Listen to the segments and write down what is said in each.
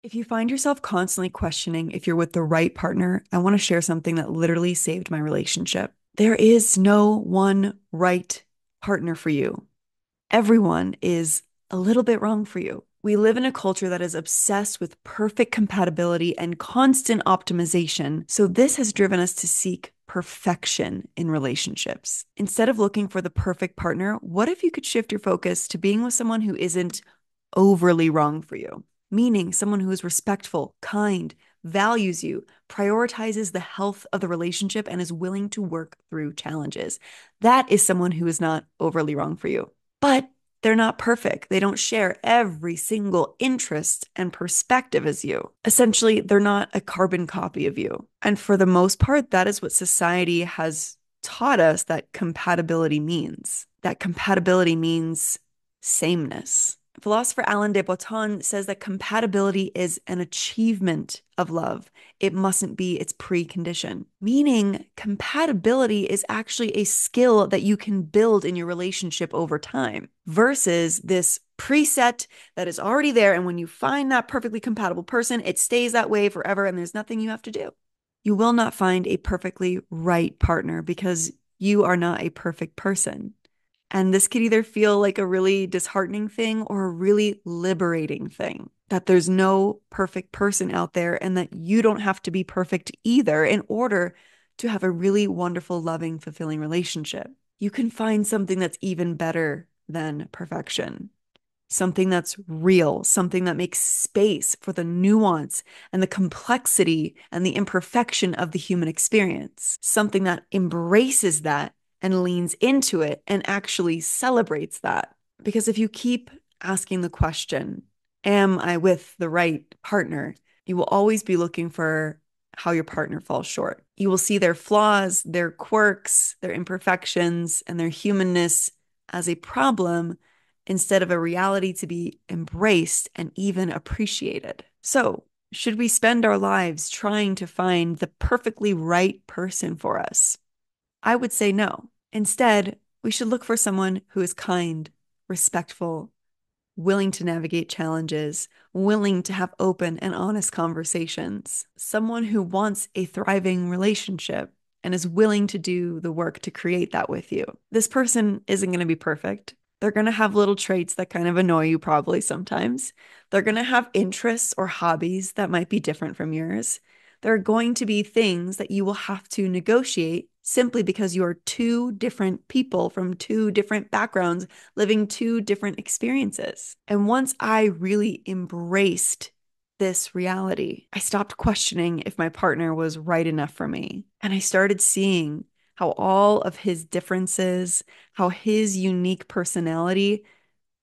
If you find yourself constantly questioning if you're with the right partner, I want to share something that literally saved my relationship. There is no one right partner for you. Everyone is a little bit wrong for you. We live in a culture that is obsessed with perfect compatibility and constant optimization. So, this has driven us to seek perfection in relationships. Instead of looking for the perfect partner, what if you could shift your focus to being with someone who isn't overly wrong for you? Meaning someone who is respectful, kind, values you, prioritizes the health of the relationship, and is willing to work through challenges. That is someone who is not overly wrong for you. But they're not perfect. They don't share every single interest and perspective as you. Essentially, they're not a carbon copy of you. And for the most part, that is what society has taught us that compatibility means. That compatibility means sameness. Philosopher Alain de Botton says that compatibility is an achievement of love. It mustn't be its precondition. Meaning, compatibility is actually a skill that you can build in your relationship over time versus this preset that is already there. And when you find that perfectly compatible person, it stays that way forever and there's nothing you have to do. You will not find a perfectly right partner because you are not a perfect person. And this could either feel like a really disheartening thing or a really liberating thing. That there's no perfect person out there and that you don't have to be perfect either in order to have a really wonderful, loving, fulfilling relationship. You can find something that's even better than perfection, something that's real, something that makes space for the nuance and the complexity and the imperfection of the human experience, something that embraces that and leans into it and actually celebrates that. Because if you keep asking the question, am I with the right partner? You will always be looking for how your partner falls short. You will see their flaws, their quirks, their imperfections, and their humanness as a problem instead of a reality to be embraced and even appreciated. So, should we spend our lives trying to find the perfectly right person for us? I would say no. Instead, we should look for someone who is kind, respectful, willing to navigate challenges, willing to have open and honest conversations, someone who wants a thriving relationship and is willing to do the work to create that with you. This person isn't going to be perfect. They're going to have little traits that kind of annoy you probably sometimes. They're going to have interests or hobbies that might be different from yours. There are going to be things that you will have to negotiate simply because you are two different people from two different backgrounds living two different experiences. And once I really embraced this reality, I stopped questioning if my partner was right enough for me. And I started seeing how all of his differences, how his unique personality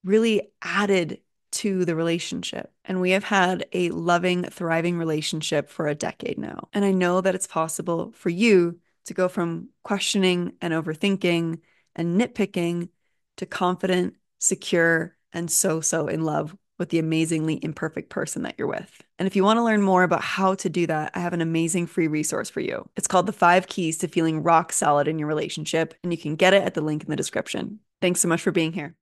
really added to the relationship. And we have had a loving, thriving relationship for a decade now. And I know that it's possible for you to go from questioning and overthinking and nitpicking to confident, secure, and so in love with the amazingly imperfect person that you're with. And if you want to learn more about how to do that, I have an amazing free resource for you. It's called The 5 Keys to Feeling Rock Solid in Your Relationship, and you can get it at the link in the description. Thanks so much for being here.